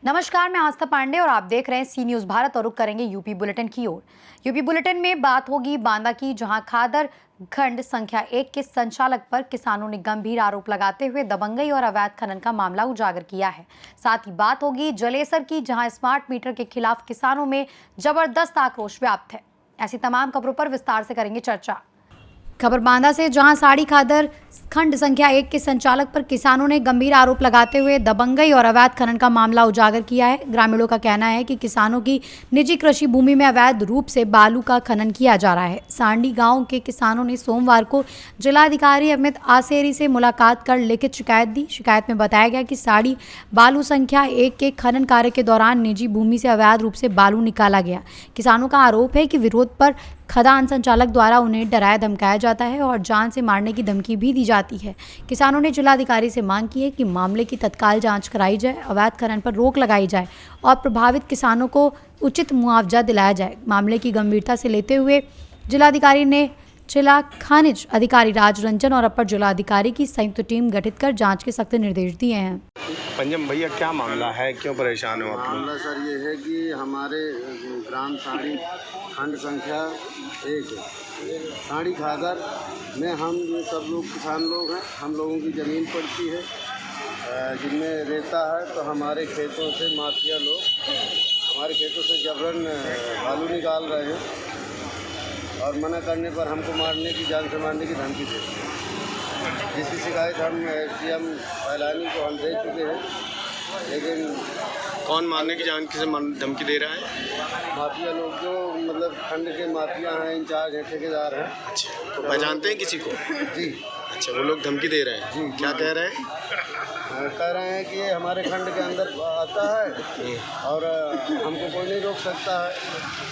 नमस्कार, मैं आस्था पांडे और आप देख रहे हैं सी न्यूज भारत और रुक करेंगे यूपी बुलेटिन की ओर। यूपी बुलेटिन में बात होगी बांदा की, जहां खादर खंड संख्या 1 के संचालक पर किसानों ने गंभीर आरोप लगाते हुए दबंगई और अवैध खनन का मामला उजागर किया है। साथ ही बात होगी जलेसर की, जहां स्मार्ट मीटर के खिलाफ किसानों में जबरदस्त आक्रोश व्याप्त है। ऐसी तमाम खबरों पर विस्तार से करेंगे चर्चा। खबर बांदा से, जहां साड़ी खादर खंड संख्या 1 के संचालक पर किसानों ने गंभीर आरोप लगाते हुए दबंगई और अवैध खनन का मामला उजागर किया है। ग्रामीणों का कहना है कि किसानों की निजी कृषि भूमि में अवैध रूप से बालू का खनन किया जा रहा है। सांडी गांव के किसानों ने सोमवार को जिलाधिकारी अमित आसेरी से मुलाकात कर लिखित शिकायत दी। शिकायत में बताया गया कि साड़ी बालू संख्या 1 के खनन कार्य के दौरान निजी भूमि से अवैध रूप से बालू निकाला गया। किसानों का आरोप है कि विरोध पर खदान संचालक द्वारा उन्हें डराया धमकाया जाता है और जान से मारने की धमकी भी दी जाती है। किसानों ने जिलाधिकारी से मांग की है कि मामले की तत्काल जांच कराई जाए, अवैध खनन पर रोक लगाई जाए और प्रभावित किसानों को उचित मुआवजा दिलाया जाए। मामले की गंभीरता से लेते हुए जिलाधिकारी ने जिला खनिज अधिकारी राज रंजन और अपर जिलाधिकारी की संयुक्त टीम गठित कर जांच के सख्त निर्देश दिए हैं। पंजम भैया, क्या मामला है, क्यों परेशान हो आप लोग? मामला सर ये है कि हमारे ग्राम साड़ी खंड संख्या 1 साड़ी खादर में हम ये सब लोग किसान लोग हैं। हम लोगों की ज़मीन पड़ती है जिनमें रेता है, तो हमारे खेतों से माफिया लोग हमारे खेतों से जबरन बालू निकाल रहे हैं और मना करने पर हमको मारने की, जान से मारने की धमकी देते हैं। जिसकी शिकायत हम एसडीएम फैलानी को हम दे चुके हैं, लेकिन कौन मारने की जान से धमकी दे रहा है? माफिया लोग जो मतलब खंड के माफिया हैं, इंचार्ज हैं, ठेकेदार हैं। अच्छा, तो पहचानते हैं किसी को? जी। अच्छा, वो लोग धमकी दे रहे हैं? जी। क्या कह रहे हैं? कह रहे हैं कि ये हमारे खंड के अंदर आता है और हमको कोई नहीं रोक सकता है,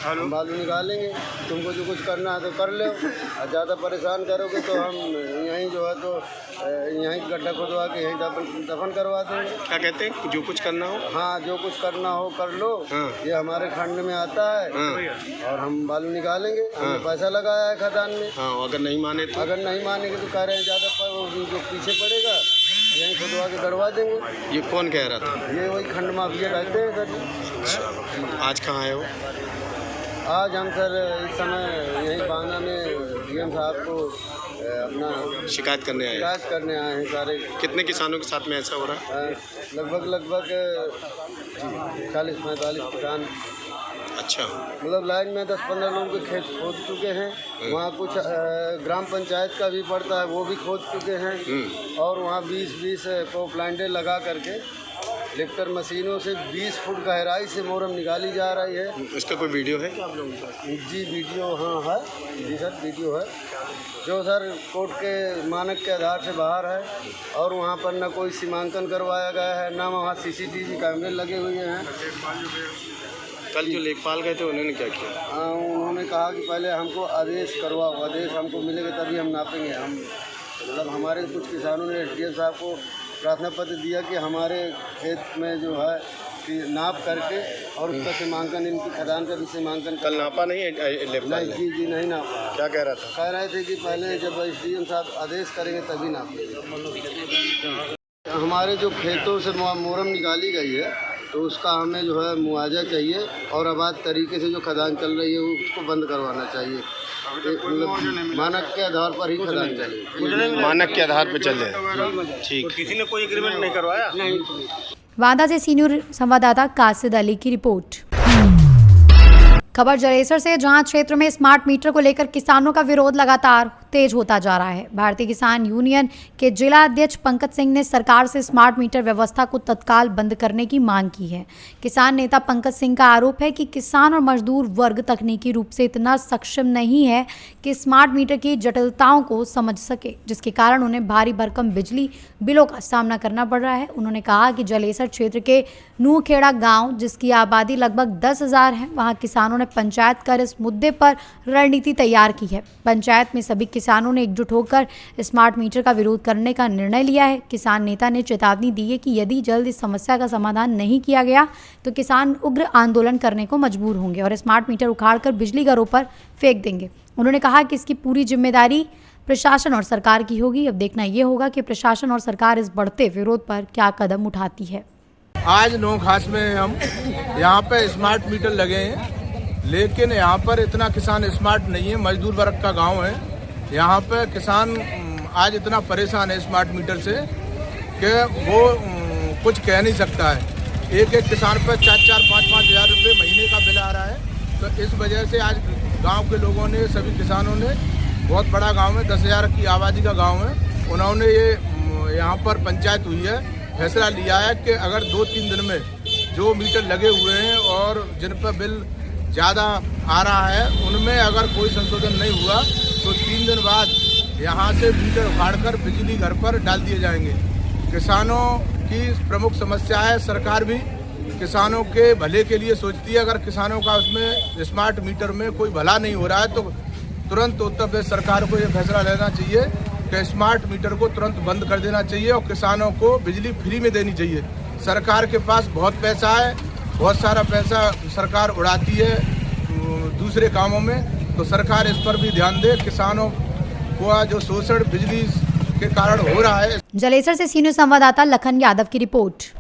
हम बालू निकालेंगे, तुमको जो कुछ करना है तो कर लो, और ज़्यादा परेशान करोगे तो हम यहीं जो है तो यहीं गड्ढा खुदवा के यहीं दफन करवा देंगे। क्या कहते हैं, जो कुछ करना हो? हाँ, जो कुछ करना हो कर लो। हाँ। ये हमारे खंड में आता है। हाँ। और हम बालू निकालेंगे। हाँ। हमने पैसा लगाया है खदान में। हाँ, अगर नहीं माने तो? अगर नहीं मानेंगे तो कह रहे हैं ज़्यादा जो पीछे पड़ेगा यहीं खुदवा के गड़वा देंगे। ये कौन कह रहा था? ये वही खंड माफिया कहते हैं सर। अच्छा, आज कहाँ आए हो? आज हम सर इस समय यही बांदा में डीएम साहब को अपना शिकायत करने आए? शिकायत करने आए हैं सारे। कितने किसानों के साथ में ऐसा हो रहा है? लगभग 40-45 किसान। अच्छा, मतलब लाइन में 10-15 लोगों के खेत खोद चुके हैं। वहाँ कुछ ग्राम पंचायत का भी पड़ता है, वो भी खोद चुके हैं। और वहाँ 20-20 पोप लाइनें लगा करके लिफ्टर मशीनों से 20 फुट गहराई से मोरम निकाली जा रही है। इसका कोई वीडियो है क्या आप लोगों के पास? जी वीडियो, हाँ है जी सर, वीडियो है जो सर कोर्ट के मानक के आधार से बाहर है। और वहाँ पर न कोई सीमांकन करवाया गया है, न वहाँ सीसीटीवी कैमरे लगे हुए हैं। कल जो लेखपाल गए थे उन्होंने क्या किया? उन्होंने कहा कि पहले हमको आदेश करवाओ, आदेश हमको मिलेगा तभी हम नापेंगे। हम मतलब हमारे कुछ किसानों ने एसडीएम साहब को प्रार्थना पत्र दिया कि हमारे खेत में जो है कि नाप करके और उसका सीमांकन, इनकी खदान का भी सीमांकन। कल नापा नहीं है लेखपाल ने? जी नहीं नापा। क्या कह रहा था? कह रहे थे कि पहले जब एसडीएम साहब आदेश करेंगे तभी नापेंगे। हमारे जो खेतों से मोरम निकाली गई है तो उसका हमें जो है मुआवजा चाहिए और अवैध तरीके से जो खदान चल रही है उसको बंद करवाना चाहिए। मतलब मानक के आधार पर ही खदान चले, मानक के आधार पर चले। ठीक। किसी ने कोई एग्रीमेंट नहीं करवाया? नहीं। बांदा से सीनियर संवाददाता कासिद अली की रिपोर्ट। खबर जलेसर से, जहां क्षेत्र में स्मार्ट मीटर को लेकर किसानों का विरोध लगातार तेज होता जा रहा है। भारतीय किसान यूनियन के जिला अध्यक्ष पंकज सिंह ने सरकार से स्मार्ट मीटर व्यवस्था को तत्काल बंद करने की मांग की है। किसान नेता पंकज सिंह का आरोप है कि किसान और मजदूर वर्ग तकनीकी रूप से इतना सक्षम नहीं है कि स्मार्ट मीटर की जटिलताओं को समझ सके, जिसके कारण उन्हें भारी भरकम बिजली बिलों का सामना करना पड़ रहा है। उन्होंने कहा कि जलेसर क्षेत्र के नूखेड़ा गाँव, जिसकी आबादी लगभग 10,000 है, वहाँ किसानों ने पंचायत कर इस मुद्दे पर रणनीति तैयार की है। पंचायत में सभी किसानों ने एकजुट होकर स्मार्ट मीटर का विरोध करने का निर्णय लिया है। किसान नेता ने चेतावनी दी है कि यदि जल्द इस समस्या का समाधान नहीं किया गया तो किसान उग्र आंदोलन करने को मजबूर होंगे और स्मार्ट मीटर उखाड़कर बिजली घरों पर फेंक देंगे। उन्होंने कहा कि इसकी पूरी जिम्मेदारी प्रशासन और सरकार की होगी। अब देखना ये होगा कि प्रशासन और सरकार इस बढ़ते विरोध पर क्या कदम उठाती है। आज नौखास में हम यहाँ पे स्मार्ट मीटर लगे हैं, लेकिन यहाँ पर इतना किसान स्मार्ट नहीं है। मजदूर वर्ग का गांव है। यहाँ पे किसान आज इतना परेशान है स्मार्ट मीटर से कि वो कुछ कह नहीं सकता है। एक एक किसान पर 4-4, 5-5 हज़ार रुपये महीने का बिल आ रहा है। तो इस वजह से आज गांव के लोगों ने, सभी किसानों ने, बहुत बड़ा गांव है, 10,000 की आबादी का गांव है, उन्होंने ये यहाँ पर पंचायत हुई है, फैसला लिया है कि अगर 2-3 दिन में जो मीटर लगे हुए हैं और जिन पर बिल ज़्यादा आ रहा है उनमें अगर कोई संशोधन नहीं हुआ तो 3 दिन बाद यहाँ से मीटर उखाड़कर बिजली घर पर डाल दिए जाएंगे। किसानों की प्रमुख समस्या है, सरकार भी किसानों के भले के लिए सोचती है। अगर किसानों का उसमें स्मार्ट मीटर में कोई भला नहीं हो रहा है तो तुरंत उत्तर प्रदेश सरकार को ये फैसला लेना चाहिए कि स्मार्ट मीटर को तुरंत बंद कर देना चाहिए और किसानों को बिजली फ्री में देनी चाहिए। सरकार के पास बहुत पैसा है, बहुत सारा पैसा सरकार उड़ाती है दूसरे कामों में, तो सरकार इस पर भी ध्यान दे। किसानों को जो शोषण बिजली के कारण हो रहा है। जलेसर से सीनियर संवाददाता लखन यादव की रिपोर्ट।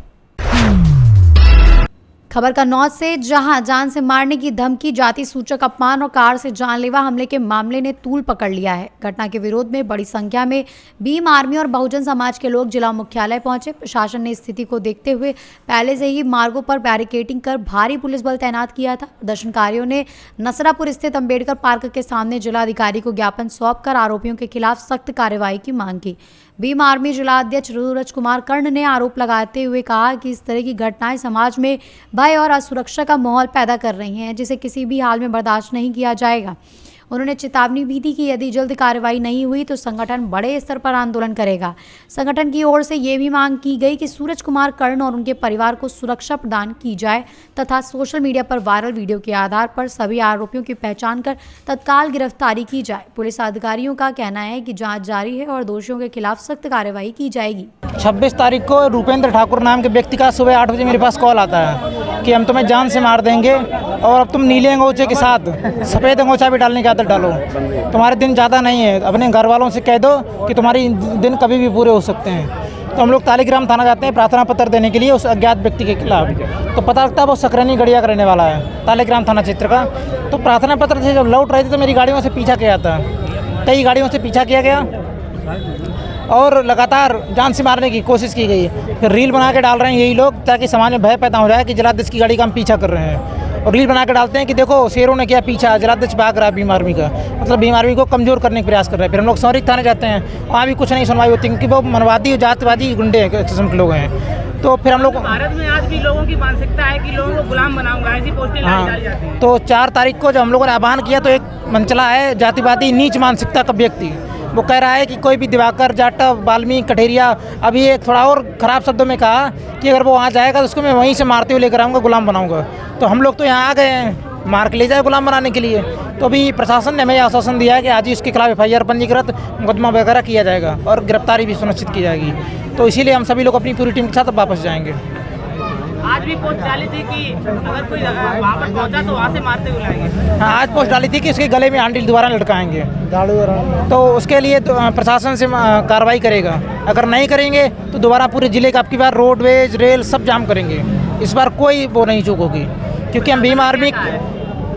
खबर कन्नौज से, जहां जान से मारने की धमकी, जाति सूचक अपमान और कार से जानलेवा हमले के मामले ने तूल पकड़ लिया है। घटना के विरोध में बड़ी संख्या में भीम आर्मी और बहुजन समाज के लोग जिला मुख्यालय पहुंचे। प्रशासन ने स्थिति को देखते हुए पहले से ही मार्गों पर बैरिकेडिंग कर भारी पुलिस बल तैनात किया था। प्रदर्शनकारियों ने नसरापुर स्थित अंबेडकर पार्क के सामने जिलाधिकारी को ज्ञापन सौंपकर आरोपियों के खिलाफ सख्त कार्रवाई की मांग की। भीम आर्मी जिला अध्यक्ष सूरज कुमार कर्ण ने आरोप लगाते हुए कहा कि इस तरह की घटनाएं समाज में भय और असुरक्षा का माहौल पैदा कर रही हैं, जिसे किसी भी हाल में बर्दाश्त नहीं किया जाएगा। उन्होंने चेतावनी भी दी कि यदि जल्द कार्रवाई नहीं हुई तो संगठन बड़े स्तर पर आंदोलन करेगा। संगठन की ओर से ये भी मांग की गई कि सूरज कुमार कर्ण और उनके परिवार को सुरक्षा प्रदान की जाए तथा सोशल मीडिया पर वायरल वीडियो के आधार पर सभी आरोपियों की पहचान कर तत्काल गिरफ्तारी की जाए। पुलिस अधिकारियों का कहना है कि जांच जारी है और दोषियों के खिलाफ सख्त कार्रवाई की जाएगी। 26 तारीख को रूपेंद्र ठाकुर नाम के व्यक्ति का सुबह 8 बजे मेरे पास कॉल आता है कि हम तुम्हें जान से मार देंगे और अब तुम नीले अंगोछे के साथ सफ़ेद अंगोछा भी डालने की आदत डालो। तुम्हारे दिन ज़्यादा नहीं है, अपने घर वालों से कह दो कि तुम्हारी दिन कभी भी पूरे हो सकते हैं। तो हम लोग तालीग्राम थाना जाते हैं प्रार्थना पत्र देने के लिए उस अज्ञात व्यक्ति के खिलाफ। तो पता लगता है वो सकरनी गड़िया का रहने वाला है, तालीग्राम थाना क्षेत्र का। तो प्रार्थना पत्र से जब लौट रहे थे तो मेरी गाड़ियों से पीछा किया था, कई गाड़ियों से पीछा किया गया और लगातार जान से मारने की कोशिश की गई। फिर रील बना के डाल रहे हैं यही लोग ताकि समाज में भय पैदा हो जाए कि जिलाध्यक्ष की गाड़ी का हम पीछा कर रहे हैं। और रील बना के डालते हैं कि देखो शेरों ने किया पीछा, जिलाध्यक्ष भाग रहा है भीम आर्मी का, मतलब भीम आर्मी को कमज़ोर करने का प्रयास कर रहे हैं। फिर हम लोग सौरिक थाने जाते हैं, वहाँ भी कुछ नहीं सुनवाई होती क्योंकि वो मनवादी और जातिवादी गुंडे किस्म के लोग हैं। तो फिर हम लोग भारत में आज भी लोगों की मानसिकता है कि लोगों को गुलाम बनाऊंगा, ऐसी पोस्टें डाली जाती हैं। तो 4 तारीख को जब हम लोगों ने आह्वान किया तो एक मंचला है जातिवादी नीच मानसिकता का व्यक्ति, वो कह रहा है कि कोई भी दिवाकर, जाटव, वाल्मीकि, कठेरिया, अभी एक थोड़ा और ख़राब शब्दों में कहा कि अगर वो वहाँ जाएगा तो उसको मैं वहीं से मारते हुए लेकर आऊँगा, गुलाम बनाऊँगा। तो हम लोग तो यहाँ आ गए हैं मार के ले जाए गुलाम बनाने के लिए। तो अभी प्रशासन ने हमें आश्वासन दिया है कि आज ही उसके खिलाफ FIR पंजीकृत, मुकदमा वगैरह किया जाएगा और गिरफ्तारी भी सुनिश्चित की जाएगी। तो इसीलिए हम सभी लोग अपनी पूरी टीम के साथ वापस जाएंगे। आज भी पोस्ट डाली थी कि अगर कोई वहाँ पर पहुँचा तो वहाँ से मारते हुए लाएंगे। हाँ, आज पोस्ट डाली थी कि उसके गले में हैंडल दोबारा लटकाएंगे, तो उसके लिए तो प्रशासन से कार्रवाई करेगा। अगर नहीं करेंगे तो दोबारा पूरे जिले का, आपकी बार रोडवेज, रेल सब जाम करेंगे। इस बार कोई वो नहीं चूक होगी क्योंकि हम भीम आर्मी,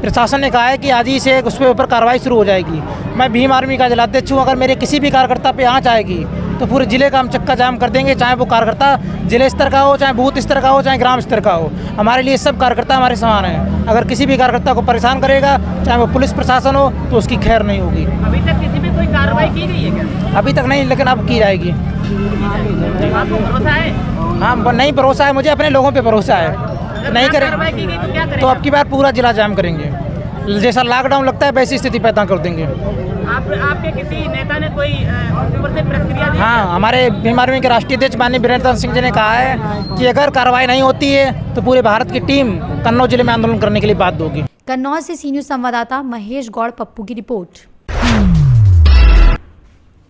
प्रशासन ने कहा है कि आज ही से उसके ऊपर कार्रवाई शुरू हो जाएगी। मैं भीम आर्मी का जिलाध्यक्ष हूँ, अगर मेरे किसी भी कार्यकर्ता पे आँच आएगी तो पूरे जिले का हम चक्का जाम कर देंगे, चाहे वो कार्यकर्ता जिले स्तर का हो, चाहे बूथ स्तर का हो, चाहे ग्राम स्तर का हो। हमारे लिए सब कार्यकर्ता हमारे समान हैं। अगर किसी भी कार्यकर्ता को परेशान करेगा, चाहे वो पुलिस प्रशासन हो, तो उसकी खैर नहीं होगी। अभी तक किसी भी कोई कार्रवाई की गई है क्या? अभी तक नहीं, लेकिन अब की जाएगी। आपको भरोसा है? हाँ, नहीं भरोसा है मुझे, अपने लोगों पे भरोसा है। नहीं कार्रवाई की गई तो क्या तो करेंगे? अब की बार पूरा जिला जाम करेंगे, जैसा लॉकडाउन लगता है वैसी स्थिति पैदा कर देंगे। आपके किसी नेता ने कोई ऊपर से प्रतिक्रिया दी? हाँ, हमारे भीम आर्मी के राष्ट्रीय अध्यक्ष माननीय वीरेंद्र सिंह जी ने कहा है कि अगर कार्रवाई नहीं होती है तो पूरे भारत की टीम कन्नौज जिले में आंदोलन करने के लिए बाध्य होगी। कन्नौज से सी न्यूज़ संवाददाता महेश गौड़ पप्पू की रिपोर्ट।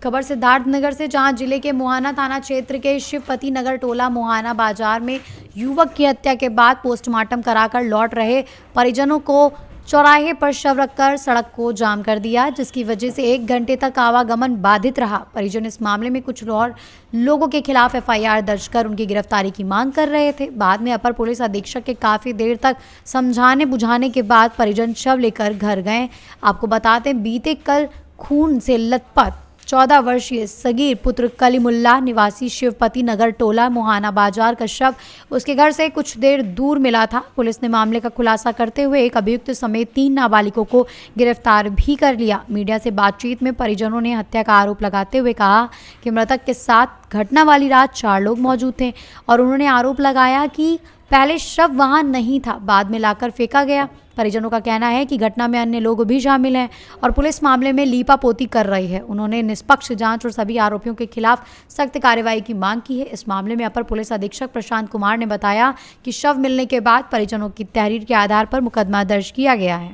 खबर सिद्धार्थनगर से, जहां जिले के मुहाना थाना क्षेत्र के शिवपति नगर टोला मुहाना बाजार में युवक की हत्या के बाद पोस्टमार्टम कराकर लौट रहे परिजनों को चौराहे पर शव रखकर सड़क को जाम कर दिया, जिसकी वजह से 1 घंटे तक आवागमन बाधित रहा। परिजन इस मामले में कुछ और लोगों के खिलाफ FIR दर्ज कर उनकी गिरफ्तारी की मांग कर रहे थे। बाद में अपर पुलिस अधीक्षक के काफ़ी देर तक समझाने बुझाने के बाद परिजन शव लेकर घर गए। आपको बताते, बीते कल खून से लथपथ 14 वर्षीय सगीर पुत्र कलीमुल्लाह निवासी शिवपति नगर टोला मुहाना बाजार का शव उसके घर से कुछ देर दूर मिला था। पुलिस ने मामले का खुलासा करते हुए एक अभियुक्त समेत 3 नाबालिगों को गिरफ्तार भी कर लिया। मीडिया से बातचीत में परिजनों ने हत्या का आरोप लगाते हुए कहा कि मृतक के साथ घटना वाली रात 4 लोग मौजूद थे और उन्होंने आरोप लगाया कि पहले शव वहां नहीं था, बाद में लाकर फेंका गया। परिजनों का कहना है कि घटना में अन्य लोग भी शामिल हैं और पुलिस मामले में लीपापोती कर रही है। उन्होंने निष्पक्ष जांच और सभी आरोपियों के खिलाफ सख्त कार्रवाई की मांग की है। इस मामले में अपर पुलिस अधीक्षक प्रशांत कुमार ने बताया कि शव मिलने के बाद परिजनों की तहरीर के आधार पर मुकदमा दर्ज किया गया है।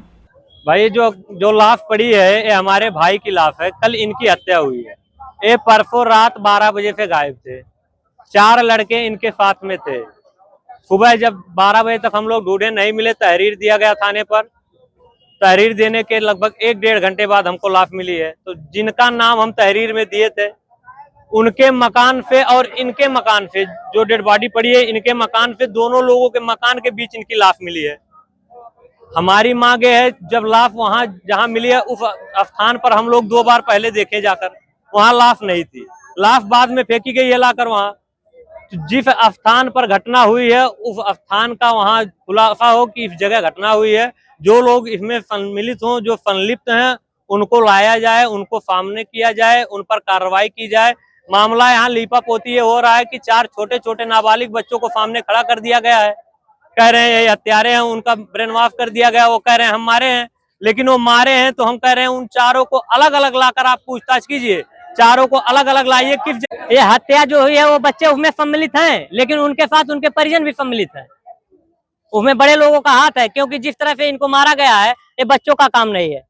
भाई जो लाश पड़ी है ये हमारे भाई की लाश है। कल इनकी हत्या हुई है। ये परसों रात 12 बजे से गायब थे। 4 लड़के इनके साथ में थे। सुबह जब 12 बजे तक हम लोग ढूंढे, नहीं मिले, तहरीर दिया गया थाने पर। तहरीर देने के लगभग 1-1.5 घंटे बाद हमको लाश मिली है। तो जिनका नाम हम तहरीर में दिए थे उनके मकान से और इनके मकान से जो डेड बॉडी पड़ी है, इनके मकान से दोनों लोगों के मकान के बीच इनकी लाश मिली है। हमारी मांग है, जब लाश वहां जहां मिली है उस स्थान पर हम लोग 2 बार पहले देखे जाकर, वहां लाश नहीं थी। लाश बाद में फेंकी गई है लाकर वहां। जिस स्थान पर घटना हुई है उस स्थान का वहां खुलासा हो कि इस जगह घटना हुई है। जो लोग इसमें सम्मिलित हों, जो संलिप्त हैं, उनको लाया जाए, उनको सामने किया जाए, उन पर कार्रवाई की जाए। मामला यहाँ लीपापोती ये हो रहा है कि 4 छोटे-छोटे नाबालिग बच्चों को सामने खड़ा कर दिया गया है। कह रहे हैं ये हत्यारे हैं, उनका ब्रेन वॉश कर दिया गया। वो कह रहे हैं हम मारे हैं, लेकिन वो मारे हैं तो हम कह रहे हैं उन चारों को अलग अलग लाकर आप पूछताछ कीजिए। चारों को अलग अलग लाइए। किस ये हत्या जो हुई है वो बच्चे उसमें सम्मिलित हैं, लेकिन उनके साथ उनके परिजन भी सम्मिलित हैं। उसमें बड़े लोगों का हाथ है, क्योंकि जिस तरह से इनको मारा गया है ये बच्चों का काम नहीं है।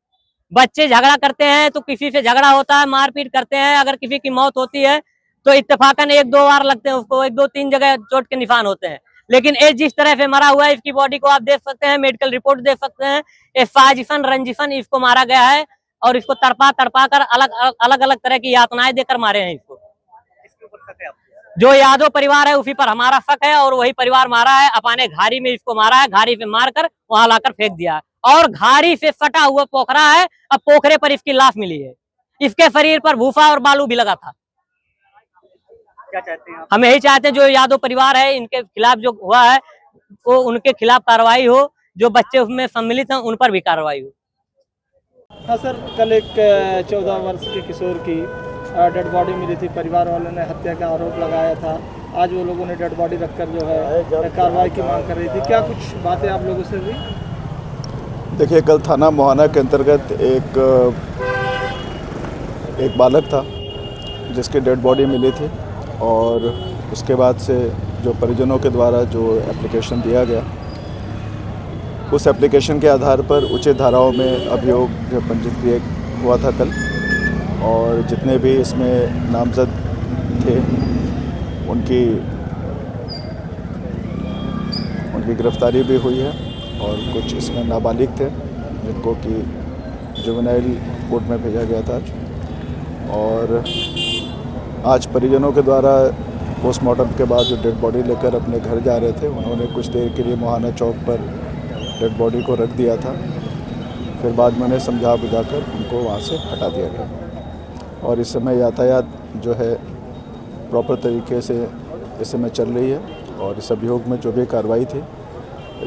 बच्चे झगड़ा करते हैं तो किसी से झगड़ा होता है, मारपीट करते हैं। अगर किसी की मौत होती है तो इत्तेफाकन 1-2 बार लगते हैं उसको, 1-2-3 जगह चोट के निशान होते हैं। लेकिन ये जिस तरह से मरा हुआ है, इसकी बॉडी को आप देख सकते हैं, मेडिकल रिपोर्ट देख सकते हैं। ये साजिशन रंजिशन इसको मारा गया है और इसको तड़पा कर अलग अलग तरह की यातनाएं देकर मारे हैं इसको। जो यादव परिवार है उसी पर हमारा शक है और वही परिवार मारा है। अपने घारी में इसको मारा है, घारी पे मार कर वहां लाकर फेंक दिया है और घारी से सटा हुआ पोखरा है। अब पोखरे पर इसकी लाश मिली है। इसके शरीर पर भूसा और बालू भी लगा था। क्या चाहते हैं आप? हम यही चाहते हैं जो यादव परिवार है इनके खिलाफ जो हुआ है वो उनके खिलाफ कार्रवाई हो। जो बच्चे उसमें सम्मिलित हैं उन पर भी कार्रवाई हो। हाँ सर, कल एक 14 वर्ष के किशोर की डेड बॉडी मिली थी। परिवार वालों ने हत्या का आरोप लगाया था। आज वो लोगों ने डेड बॉडी रखकर जो है कार्रवाई की मांग कर रही थी। क्या कुछ बातें आप लोगों से हुई? देखिए, कल थाना मुहाना के अंतर्गत एक बालक था जिसकी डेड बॉडी मिली थी और उसके बाद से जो परिजनों के द्वारा जो एप्लीकेशन दिया गया, उस एप्लीकेशन के आधार पर उचित धाराओं में अभियोग जो पंजीकृत हुआ था कल, और जितने भी इसमें नामजद थे उनकी गिरफ्तारी भी हुई है और कुछ इसमें नाबालिग थे जिनको कि जुवेनाइल कोर्ट में भेजा गया था। और आज परिजनों के द्वारा पोस्टमार्टम के बाद जो डेड बॉडी लेकर अपने घर जा रहे थे, उन्होंने कुछ देर के लिए मुहाना चौक पर डेड बॉडी को रख दिया था। फिर बाद में उन्हें समझा बुझाकर उनको वहाँ से हटा दिया गया और इस समय यातायात जो है प्रॉपर तरीके से इस समय चल रही है। और इस अभियोग में जो भी कार्रवाई थी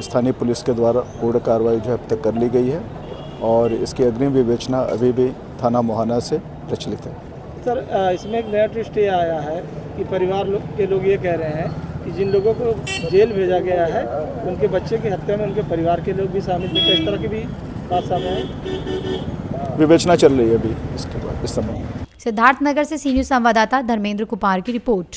स्थानीय पुलिस के द्वारा पूर्ण कार्रवाई जो है अब तक कर ली गई है और इसकी अग्रिम विवेचना अभी भी थाना मुहाना से प्रचलित है। सर, इसमें एक नया ट्विस्ट ये आया है कि परिवार के लोग ये कह रहे हैं कि जिन लोगों को जेल भेजा गया है उनके बच्चे की हत्या में उनके परिवार के लोग भी शामिल थे। इस तरह की भी बात सामने आई। विवेचना चल रही है अभी इसके बाद इस समय। सिद्धार्थनगर से सी न्यूज़ संवाददाता धर्मेंद्र कुमार की रिपोर्ट।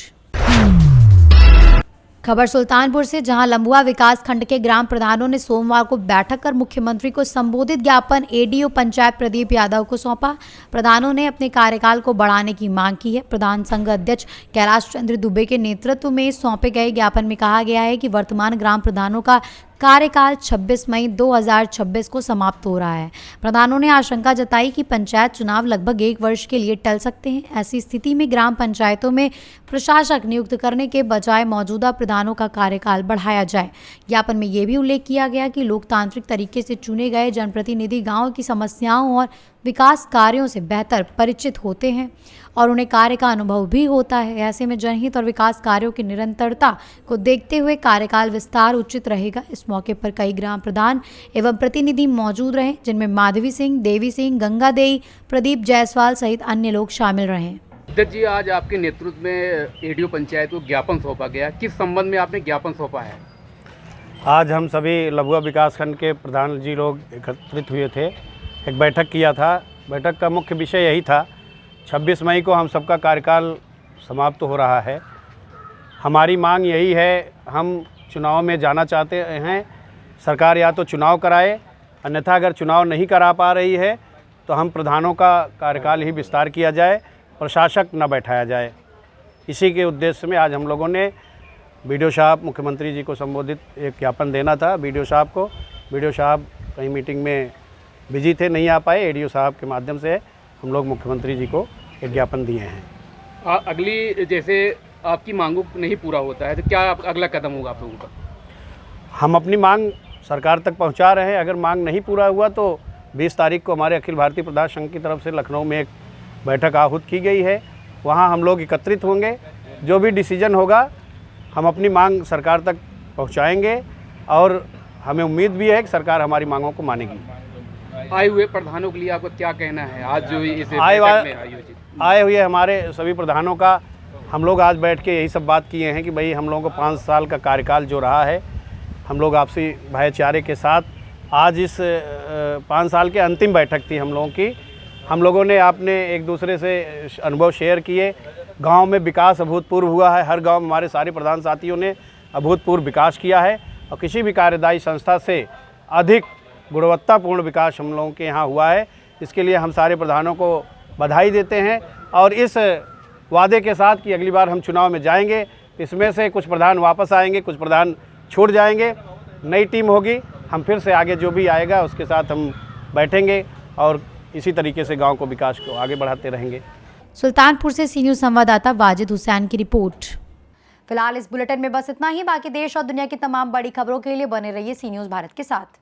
खबर सुल्तानपुर से, जहां लंबुआ विकास खंड के ग्राम प्रधानों ने सोमवार को बैठक कर मुख्यमंत्री को संबोधित ज्ञापन एडीओ पंचायत प्रदीप यादव को सौंपा। प्रधानों ने अपने कार्यकाल को बढ़ाने की मांग की है। प्रधान संघ अध्यक्ष कैलाश चंद्र दुबे के नेतृत्व में सौंपे गए ज्ञापन में कहा गया है कि वर्तमान ग्राम प्रधानों का कार्यकाल 26 मई 2026 को समाप्त हो रहा है। प्रधानों ने आशंका जताई कि पंचायत चुनाव लगभग 1 वर्ष के लिए टल सकते हैं। ऐसी स्थिति में ग्राम पंचायतों में प्रशासक नियुक्त करने के बजाय मौजूदा प्रधानों का कार्यकाल बढ़ाया जाए। ज्ञापन में यह भी उल्लेख किया गया कि लोकतांत्रिक तरीके से चुने गए जनप्रतिनिधि गाँव की समस्याओं और विकास कार्यों से बेहतर परिचित होते हैं और उन्हें कार्य का अनुभव भी होता है। ऐसे में जनहित और विकास कार्यों की निरंतरता को देखते हुए कार्यकाल विस्तार उचित रहेगा। इस मौके पर कई ग्राम प्रधान एवं प्रतिनिधि मौजूद रहे, जिनमें माधवी सिंह, देवी सिंह, गंगा देई, प्रदीप जायसवाल सहित अन्य लोग शामिल रहे। अध्यक्ष जी, आज आपके नेतृत्व में एडीओ पंचायत को ज्ञापन सौंपा गया, किस संबंध में आपने ज्ञापन सौंपा है? आज हम सभी लंबुआ विकासखंड के प्रधान जी लोग एकत्रित हुए थे, एक बैठक किया था। बैठक का मुख्य विषय यही था, 26 मई को हम सबका कार्यकाल समाप्त हो रहा है। हमारी मांग यही है, हम चुनाव में जाना चाहते हैं। सरकार या तो चुनाव कराए, अन्यथा अगर चुनाव नहीं करा पा रही है तो हम प्रधानों का कार्यकाल ही विस्तार किया जाए, प्रशासक न बैठाया जाए। इसी के उद्देश्य में आज हम लोगों ने बीडीओ साहब, मुख्यमंत्री जी को संबोधित एक ज्ञापन देना था बीडीओ साहब को। बीडीओ साहब कहीं मीटिंग में बिजी थे, नहीं आ पाए। एडीओ साहब के माध्यम से हम लोग मुख्यमंत्री जी को एक ज्ञापन दिए हैं। अगली जैसे आपकी मांगों नहीं पूरा होता है तो क्या अगला कदम होगा आप लोगों का? हम अपनी मांग सरकार तक पहुंचा रहे हैं। अगर मांग नहीं पूरा हुआ तो 20 तारीख को हमारे अखिल भारतीय प्रधान संघ की तरफ से लखनऊ में एक बैठक आहूत की गई है। वहां हम लोग एकत्रित होंगे। जो भी डिसीजन होगा हम अपनी मांग सरकार तक पहुंचाएंगे और हमें उम्मीद भी है कि सरकार हमारी मांगों को मानेगी। आए हुए प्रधानों के लिए आपका क्या कहना है? आज जो इस बैठक में आए हुए हमारे सभी प्रधानों का हम लोग आज बैठ के यही सब बात किए हैं कि भाई हम लोगों को 5 साल का कार्यकाल जो रहा है, हम लोग आपसी भाईचारे के साथ आज इस 5 साल के अंतिम बैठक थी हम लोगों की। हम लोगों ने आपने एक दूसरे से अनुभव शेयर किए। गांव में विकास अभूतपूर्व हुआ है। हर गांव में हमारे सारे प्रधान साथियों ने अभूतपूर्व विकास किया है और किसी भी कार्यदायी संस्था से अधिक गुणवत्तापूर्ण विकास हम लोगों के यहाँ हुआ है। इसके लिए हम सारे प्रधानों को बधाई देते हैं और इस वादे के साथ कि अगली बार हम चुनाव में जाएंगे, इसमें से कुछ प्रधान वापस आएंगे, कुछ प्रधान छूट जाएंगे, नई टीम होगी। हम फिर से आगे जो भी आएगा उसके साथ हम बैठेंगे और इसी तरीके से गांव को विकास को आगे बढ़ाते रहेंगे। सुल्तानपुर से सी न्यूज़ संवाददाता वाजिद हुसैन की रिपोर्ट। फिलहाल इस बुलेटिन में बस इतना ही। बाकी देश और दुनिया की तमाम बड़ी खबरों के लिए बने रहिए सी न्यूज़ भारत के साथ।